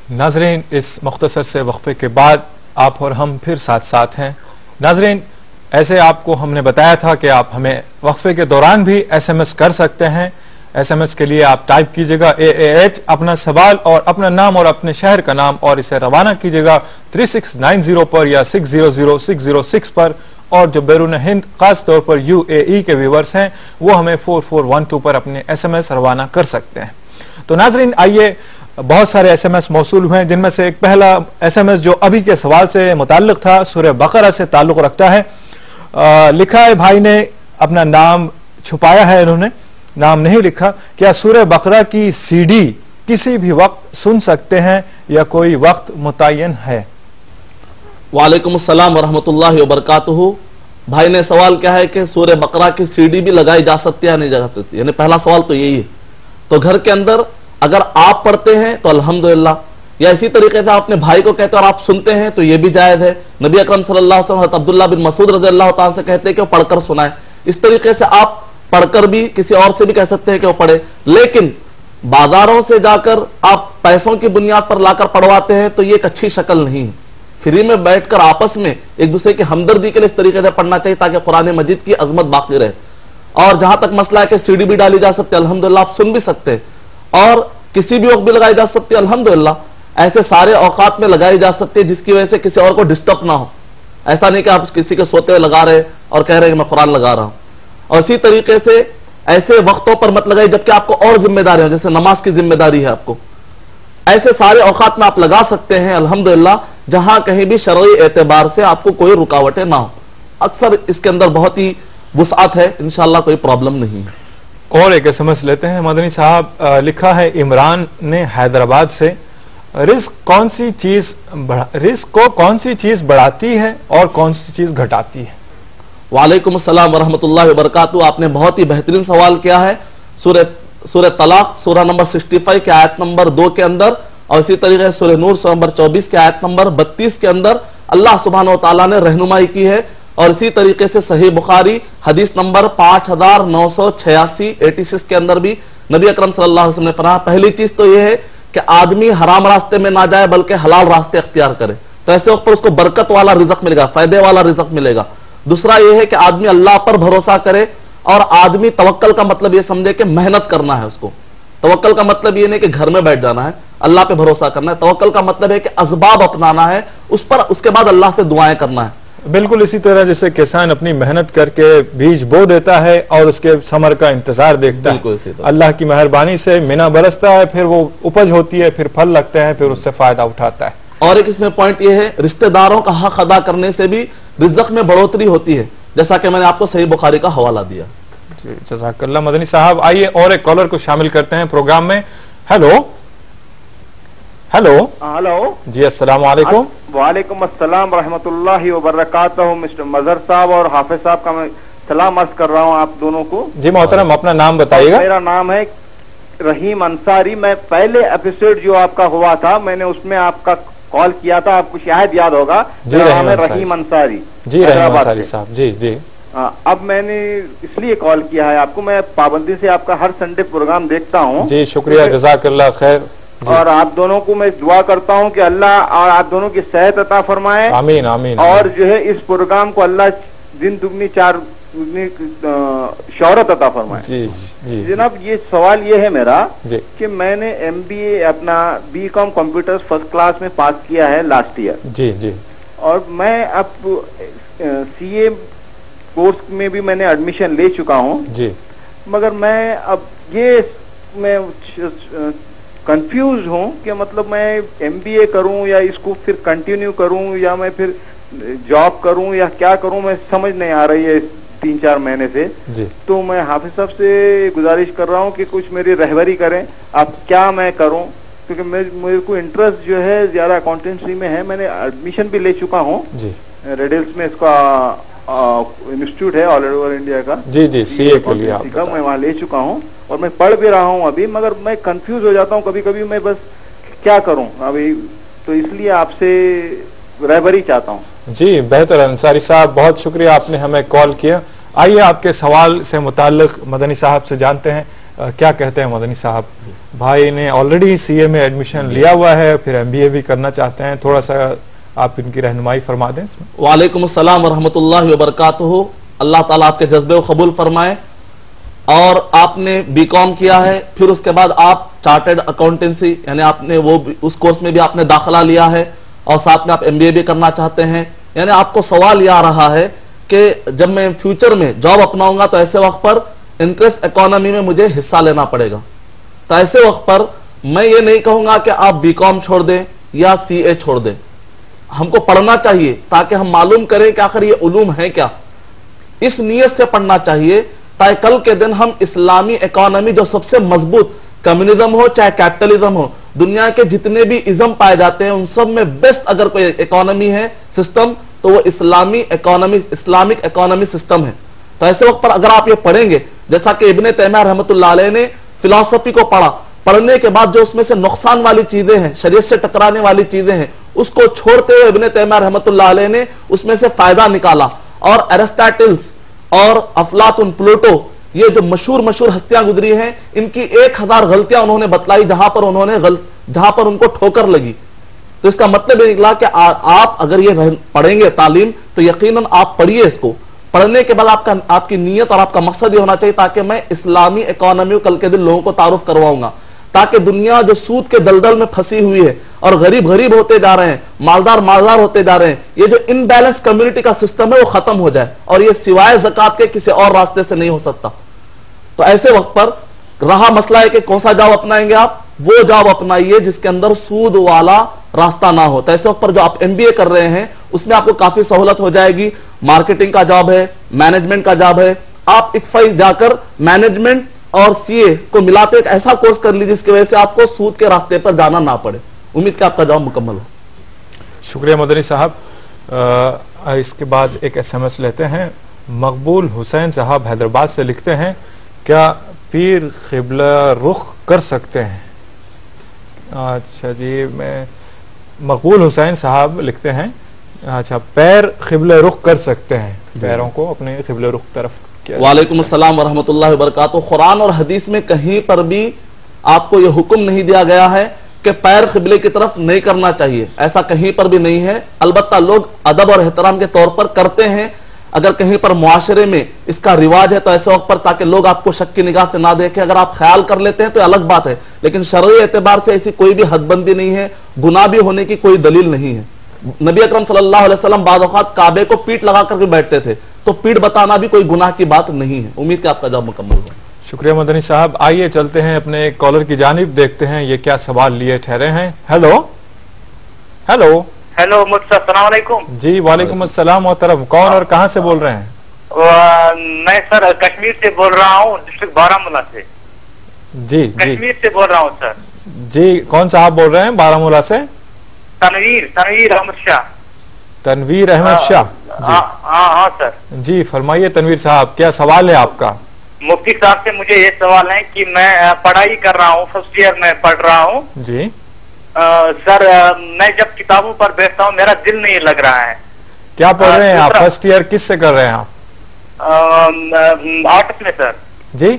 नाज़रीन, इस मुख्तसर से वक्फे के बाद आप और हम फिर साथ साथ हैं। नाज़रीन, ऐसे आपको हमने बताया था कि आप हमें वक्फे के दौरान भी SMS कर सकते हैं। SMS के लिए आप टाइप कीजिएगा AAH, अपना सवाल और अपना नाम और अपने शहर का नाम, और इसे रवाना कीजिएगा 3690 पर या 600606 पर। और जो बैरून हिंद खास तौर पर UAE के व्यूवर्स हैं वो हमें 4412 पर अपने SMS रवाना कर सकते हैं। तो नाज़रीन, आइए, बहुत सारे SMS मौसूल हुए हैं, जिनमें से एक पहला SMS जो अभी के सवाल से मुताल्लिक था, सूरह बकरा से ताल्लुक रखता है। लिखा है, भाई ने अपना नाम छुपाया है, इन्होंने नाम नहीं लिखा। क्या सूरह बकरा की CD किसी भी वक्त सुन सकते हैं या कोई वक्त मुतय्यन है? वालेकुम अस्सलाम वरहमतुल्लाहि वबरकातुहू। भाई ने सवाल क्या है कि सूरह बकरा की CD भी लगाई जा सकती है या नहीं जा सकती, यानी पहला सवाल तो यही है। तो घर के अंदर अगर आप पढ़ते हैं तो अल्हम्दुलिल्लाह, या इसी तरीके से अपने भाई को कहते हैं और आप सुनते हैं तो ये भी जायज है। नबी अकरम सल्लल्लाहु अलैहि वसल्लम अब्दुल्लाह बिन मसूद रज़ियल्लाहु ताला से कहते हैं कि वो पढ़कर सुनाए। इस तरीके से आप पढ़कर भी किसी और से भी कह सकते हैं कि वो पढ़े। लेकिन बाजारों से जाकर आप पैसों की बुनियाद पर लाकर पढ़वाते हैं तो ये एक अच्छी शक्ल नहीं है। फ्री में बैठकर आपस में एक दूसरे की हमदर्दी के लिए इस तरीके से पढ़ना चाहिए ताकि कुरान मजीद की अजमत बाकी रहे। और जहां तक मसला है कि CD भी डाली जा सकती है, अल्हम्दुलिल्लाह आप सुन भी सकते हैं, और किसी भी वक्त भी लगाई जा सकती है, अल्हम्दुलिल्लाह। ऐसे सारे औकात में लगाई जा सकती है जिसकी वजह से किसी और को डिस्टर्ब ना हो। ऐसा नहीं कि आप किसी के सोते हुए लगा रहे और कह रहे हैं कि मैं कुरान लगा रहा हूं। और इसी तरीके से ऐसे वक्तों पर मत लगाई जबकि आपको और जिम्मेदारी हो, जैसे नमाज की जिम्मेदारी है आपको। ऐसे सारे औकात में आप लगा सकते हैं अल्हम्दुलिल्लाह, जहां कहीं भी शरई एतबार से आपको कोई रुकावटें ना हो। अक्सर इसके अंदर बहुत ही वुसअत है, इंशाअल्लाह कोई प्रॉब्लम नहीं है। और एक SMS लेते हैं मदनी साहब। लिखा है इमरान ने हैदराबाद से, रिस्क को कौन सी चीज बढ़ाती है और कौन सी चीज घटाती है? वालेकुम अस्सलाम वरहमतुल्लाहि वबरकातुहू। आपने बहुत ही बेहतरीन सवाल किया है। सूरह तलाक सूरह नंबर 65 के आयत नंबर 2 के अंदर, और इसी तरीके से सूरह नूर सूरह नंबर 24 के आयत नंबर 32 के अंदर अल्लाह सुब्हानहू व तआला ने रहनुमाई की है। और इसी तरीके से सही बुखारी हदीस नंबर 5986 86 के अंदर भी नबी अकरम सल्लल्लाहु अलैहि वसल्लम ने फरमाया, पहली चीज तो यह है कि आदमी हराम रास्ते में ना जाए बल्कि हलाल रास्ते अख्तियार करे, तो ऐसे वक्त पर उसको बरकत वाला रिज़्क मिलेगा, फायदे वाला रिज़्क मिलेगा। दूसरा यह है कि आदमी अल्लाह पर भरोसा करे, और आदमी तवक्कल का मतलब यह समझे कि मेहनत करना है उसको। तवक्कल का मतलब यह नहीं कि घर में बैठ जाना है, अल्लाह पे भरोसा करना है। तवक्कल का मतलब है कि असबाब अपनाना है उस पर, उसके बाद अल्लाह से दुआएं करना है। बिल्कुल इसी तरह जैसे किसान अपनी मेहनत करके बीज बो देता है और उसके समर का इंतजार देखता है, अल्लाह की मेहरबानी से मीना बरसता है, फिर वो उपज होती है, फिर फल लगते हैं, फिर उससे फायदा उठाता है। और एक इसमें पॉइंट ये है, रिश्तेदारों का हक अदा करने से भी रिज़्क में बढ़ोतरी होती है, जैसा कि मैंने आपको सही बुखारी का हवाला दिया। जी, जज़ाकल्लाह मदनी साहब। आइए और एक कॉलर को शामिल करते हैं प्रोग्राम में। हेलो जी, अस्सलाम वालेकुम। वालेकुम अस्सलाम रहमतुल्लाहि व बरकातहू। मिस्टर मजहर साहब और हाफिज साहब का मैं सलाम अर्ज कर रहा हूँ आप दोनों को। जी मोहतरम, अपना नाम बताइएगा। मेरा नाम है रहीम अंसारी। मैं पहले एपिसोड जो आपका हुआ था मैंने उसमें आपका कॉल किया था, आपको शायद याद होगा। मेरा नाम है रहीम अंसारी। जी रहीम अंसारी साहब, जी जी। अब मैंने इसलिए कॉल किया है आपको, मैं पाबंदी से आपका हर संडे प्रोग्राम देखता हूँ। जी शुक्रिया, जज़ाकल्लाह खैर। और आप दोनों को मैं दुआ करता हूं कि अल्लाह और आप दोनों की सेहत अता फरमाए। आमीन आमीन। और जो है इस प्रोग्राम को अल्लाह दिन दुगनी चार दुगनी शौहरत अता फरमाए। जी जी जनाब, ये सवाल ये है मेरा कि मैंने MBA अपना BCom कंप्यूटर्स फर्स्ट क्लास में पास किया है लास्ट ईयर। जी जी। और मैं अब CA कोर्स में भी मैंने एडमिशन ले चुका हूँ जी, मगर मैं अब मैं कंफ्यूज हूँ कि मतलब मैं MBA करूँ या इसको फिर कंटिन्यू करूँ या मैं फिर जॉब करूँ या क्या करूँ, मैं समझ नहीं आ रही है 3-4 महीने से जी। तो मैं हाफिज साहब से गुजारिश कर रहा हूँ कि कुछ मेरी रहबरी करें, आप क्या मैं करूँ, क्योंकि मेरे को इंटरेस्ट जो है ज्यादा अकाउंटेंसी में है। मैंने एडमिशन भी ले चुका हूँ रेडल्स में, इसका इंस्टीट्यूट है ऑल ओवर इंडिया का। जी जी, CA के लिए मैं वहाँ ले चुका हूँ और मैं पढ़ भी रहा हूँ अभी, मगर मैं कंफ्यूज हो जाता हूँ कभी कभी, मैं बस क्या करूँ अभी, तो इसलिए आपसे रहबरी चाहता हूँ। जी बेहतर अंसारी साहब, बहुत शुक्रिया आपने हमें कॉल किया। आइए आपके सवाल से मुताल्लिक मदनी साहब से जानते हैं। क्या कहते हैं मदनी साहब? भाई ने ऑलरेडी सीए में एडमिशन लिया हुआ है, फिर एमबीए भी करना चाहते हैं, थोड़ा सा आप इनकी रहनुमाई फरमा दें इसमें। वालेकुम अस्सलाम व रहमतुल्लाहि व बरकातुहू। अल्लाह ताला आपके जज्बे को कबूल फरमाए। और आपने बीकॉम किया है, फिर उसके बाद आप चार्टर्ड अकाउंटेंसी यानी आपने वो उस कोर्स में भी आपने दाखिला लिया है और साथ में आप एमबीए भी करना चाहते हैं। यानी आपको सवाल ये आ रहा है कि जब मैं फ्यूचर में जॉब अपनाऊंगा तो ऐसे वक्त पर इंटरेस्ट इकोनॉमी में मुझे हिस्सा लेना पड़ेगा। तो ऐसे वक्त पर मैं ये नहीं कहूंगा कि आप बीकॉम छोड़ दें या सीए छोड़ दें। हमको पढ़ना चाहिए ताकि हम मालूम करें कि आखिर ये उलूम है क्या। इस नीयत से पढ़ना चाहिए ताकि कल के दिन हम इस्लामी इकोनॉमी, जो सबसे मजबूत, कम्युनिज्म हो चाहे कैपिटलिज्म हो, दुनिया के जितने भी इज्म पाए जाते हैं उन सब में बेस्ट अगर कोई इकोनॉमी है, सिस्टम, तो वो इस्लामिक इकोनॉमी सिस्टम है। तो ऐसे वक्त पर अगर आप ये पढ़ेंगे, जैसा कि इब्ने तैमिया रहमतुल्लाह अलैह ने फिलॉसफी को पढ़ा, पढ़ने के बाद जो उसमें से नुकसान वाली चीजें हैं, शरीयत से टकराने वाली चीजें हैं, उसको छोड़ते हुए इब्ने तैमिया रहमतुल्लाह अलैह ने उसमें से फायदा निकाला। और एरिस्टोटल्स और अफलातुन, प्लूटो, ये जो मशहूर हस्तियां गुजरी हैं, इनकी 1000 गलतियां उन्होंने बतलाई जहां पर उनको ठोकर लगी। तो इसका मतलब ये निकला कि आप अगर ये पढ़ेंगे तालीम तो यकीनन आप पढ़िए। इसको पढ़ने के बाद आपकी नीयत और आपका मकसद ये होना चाहिए ताकि मैं इस्लामी इकोनॉमी कल के दिन लोगों को तारुफ करवाऊंगा, ताकि दुनिया जो सूद के दलदल में फंसी हुई है और गरीब होते जा रहे हैं, मालदार होते जा रहे हैं, ये जो इनबैलेंस कम्युनिटी का सिस्टम है वो खत्म हो जाए। और ये सिवाय ज़कात के किसी और रास्ते से नहीं हो सकता। तो ऐसे वक्त पर रहा मसला है कि कौन सा जॉब अपनाएंगे आप, वो जॉब अपनाइए जिसके अंदर सूद वाला रास्ता ना हो। तो ऐसे वक्त पर जो आप एमबीए कर रहे हैं उसमें आपको काफी सहूलत हो जाएगी। मार्केटिंग का जॉब है, मैनेजमेंट का जॉब है, आप इक्फाई जाकर मैनेजमेंट और सीए को मिलाते एक ऐसा कोर्स कर लीजिए जिसकी वजह से आपको सूद के रास्ते पर जाना ना पड़े। उम्मीद कि आपका जॉब मुकम्मल हो। शुक्रिया मदनी साहब। इसके बाद एक एसएमएस लेते हैं। मकबूल हुसैन साहब हैदराबाद से लिखते हैं, क्या पीर क़िबला रुख कर सकते हैं? अच्छा जी, मैं मकबूल हुसैन साहब लिखते हैं, अच्छा, पैर क़िबला रुख कर सकते हैं, पैरों को अपने क़िबला रुख तरफ। वालेकुम अस्सलाम वरहमतुल्लाहि वबरकातुहू। कुरान और हदीस में कहीं पर भी आपको यह हुक्म नहीं दिया गया है कि पैर क़िबले की तरफ नहीं करना चाहिए, ऐसा कहीं पर भी नहीं है। अलबत्ता लोग अदब और एहतराम के तौर पर करते हैं। अगर कहीं पर मुआशरे में इसका रिवाज है तो ऐसे वक्त पर, ताकि लोग आपको शक की निगाह से ना देखें, अगर आप ख्याल कर लेते हैं तो अलग बात है, लेकिन शरई एतबार से ऐसी कोई भी हदबंदी नहीं है, गुनाह भी होने की कोई दलील नहीं है। नबी अकरम सल्लल्लाहु अलैहि वसल्लम बाद औक़ात काबे को पीठ लगा करके बैठते थे, तो पीठ बताना भी कोई गुनाह की बात नहीं है। उम्मीद कि आपका जवाब मुकम्मल हो। शुक्रिया मदनी साहब। आइए चलते हैं अपने कॉलर की जानिब, देखते हैं ये क्या सवाल लिए ठहरे हैं। हेलो हेलो हेलो, अस्सलाम वालेकुम। जी वालेकुम अस्सलाम मोहतरम। कौन और कहां से बोल रहे हैं? मैं सर कश्मीर से बोल रहा हूँ, डिस्ट्रिक्ट बारामूला से। जी कश्मीर से बोल रहा हूँ सर। जी, कौन साहब बोल रहे हैं बारामूला से? तनवीर अहमद शाह। तनवीर अहमद शाह। हाँ सर जी, फरमाइए तनवीर साहब, क्या सवाल है आपका? मुफ्ती साहब से मुझे ये सवाल है कि मैं पढ़ाई कर रहा हूँ, फर्स्ट ईयर में पढ़ रहा हूँ जी। सर मैं जब किताबों पर बैठता हूँ मेरा दिल नहीं लग रहा है। क्या पढ़ रहे हैं आप? फर्स्ट ईयर किस से कर रहे हैं आप? आर्ट्स में सर। जी,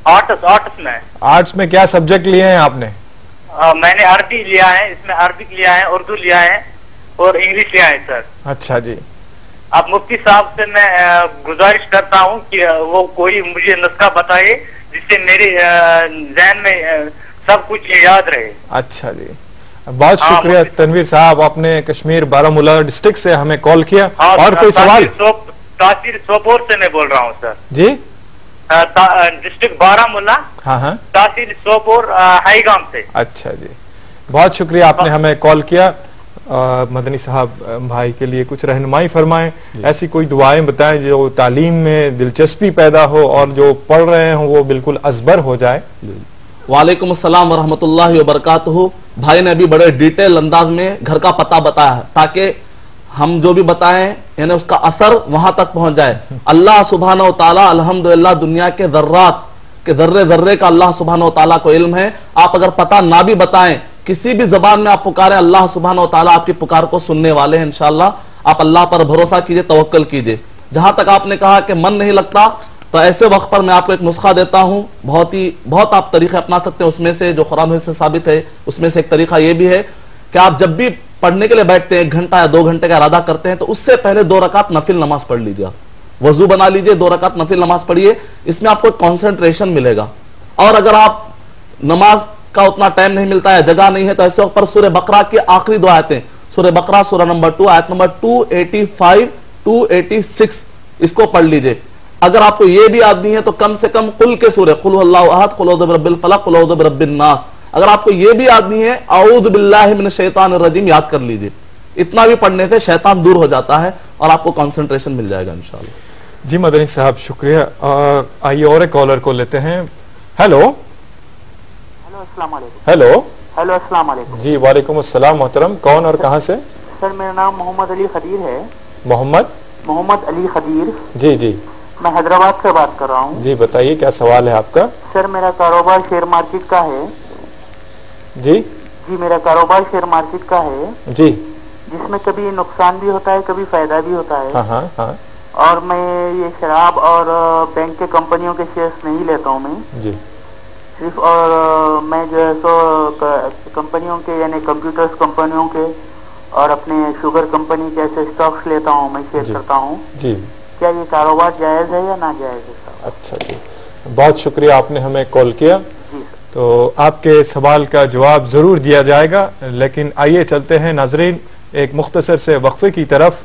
आर्ट्स में। आर्ट्स में क्या सब्जेक्ट लिए हैं आपने? मैंने अरबी लिया है, इसमें अरबिक लिया है, उर्दू लिया है और इंग्लिश लिया है सर। अच्छा जी। अब मुफ्ती साहब से मैं गुजारिश करता हूँ कि वो कोई मुझे नुस्खा बताए जिससे मेरे ज़हन में सब कुछ याद रहे। अच्छा जी, बहुत शुक्रिया तनवीर साहब, आपने कश्मीर बारामूला डिस्ट्रिक्ट से हमें कॉल किया। और कोई सवाल? तासीर सोपोर से मैं बोल रहा हूँ सर। जी, डिस्ट्रिक्ट बारामूला। हाँ, तासीर सोपोर हाईगाम से। अच्छा जी, बहुत शुक्रिया, आपने हमें कॉल किया। मदनी साहब भाई के लिए कुछ रहनुमाई फरमाएं, ऐसी कोई दुआएं बताएं जो तालीम में दिलचस्पी पैदा हो और जो पढ़ रहे हो वो बिल्कुल अजबर हो जाए। वालेकुम अस्सलाम वरहमतुल्लाहि वबरकातुहू। भाई ने अभी बड़े डिटेल अंदाज में घर का पता बताया है ताकि हम जो भी बताएं यानी उसका असर वहां तक पहुंच जाए। अल्लाह सुब्हानहू तआला अल्हम्दुलिल्लाह दुनिया के ज़र्रात के ज़र्रे का अल्लाह सुब्हानहू तआला को इल्म है। आप अगर पता ना भी बताएं, किसी भी जबान में आप पुकारें, अल्लाह सुब्हानहू तआला आपकी पुकार को सुनने वाले हैं इंशाअल्लाह। आप अल्लाह पर भरोसा कीजिए, तवक्कल कीजिए। जहां तक आपने कहा कि मन नहीं लगता, تو ایسے وقت پر میں آپ کو ایک نسخہ دیتا ہوں، بہت آپ طریقے اپنا سکتے ہیں، اس میں سے جو قرآن سے ثابت ہے اس میں سے ایک طریقہ یہ بھی ہے کہ آپ جب بھی پڑھنے کے لیے بیٹھتے ہیں 1 گھنٹہ یا 2 گھنٹے کا ارادہ کرتے ہیں تو اس سے پہلے 2 رکعت نفل نماز پڑھ لیجیے، آپ وضو بنا لیجیے، 2 رکعت نفل نماز پڑھیے، اس میں آپ کو کنسنٹریشن ملے گا۔ اور اگر آپ نماز کا اتنا ٹائم نہیں ملتا ہے، جگہ نہیں ہے، تو ایسے وقت پر سورہ بقرہ کی آخری 2 آیتیں، سورہ بقرہ سورہ نمبر 2 آیت نمبر 285 286 اس کو پڑھ لیجئے۔ اگر آپ کو یہ بھی یاد نہیں ہے تو کم سے کم قل کے سورہ قل اللہ احد، قل اعوذ برب الفلق، قل اعوذ برب الناس، اگر آپ کو یہ بھی یاد نہیں ہے اعوذ باللہ من الشیطان الرجیم یاد کر لیجئے۔ اتنا بھی پڑھنے سے شیطان دور ہو جاتا ہے اور آپ کو کنسنٹریشن مل جائے گا انشاءاللہ۔ جی مدنی صاحب شکریہ۔ آئیے اور ایک کالر کو لیتے ہیں۔ ہیلو السلام علیکم۔ ہیلو السلام علیکم۔ جی وعلیکم السلام محترم، کون اور کہاں سے؟ سر میرا نام محمد علی خدیر ہے۔ محمد علی خدیر۔ جی جی میں حیدرآباد سے بات کر رہا ہوں۔ جی بتائیے کیا سوال ہے آپ کا؟ سر میرا کاروبار شیئر مارکیٹ کا ہے۔ جی میرا کاروبار شیئر مارکیٹ کا ہے جی، جس میں کبھی نقصان بھی ہوتا ہے کبھی فائدہ بھی ہوتا ہے۔ ہاں ہاں۔ اور میں یہ شراب اور بینک کے کمپنیوں کے شیئرز نہیں لیتا ہوں میں جی صرف، اور میں جو ہے سو کمپنیوں کے یعنی کمپیوٹرز کمپنیوں کے اور اپنے شوگر کمپنی کے ایسے اسٹاکس لیتا ہوں، میں شیئر کرتا ہوں۔ جی کیا یہ کاروبار جائز ہے یا ناجائز ہے صاحب؟ اچھا جی، بہت شکریہ آپ نے ہمیں کال کیا۔ تو آپ کے سوال کا جواب ضرور دیا جائے گا، لیکن آئیے چلتے ہیں ناظرین ایک مختصر سے وقفے کی طرف۔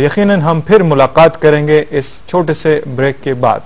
یقیناً ہم پھر ملاقات کریں گے اس چھوٹے سے بریک کے بعد۔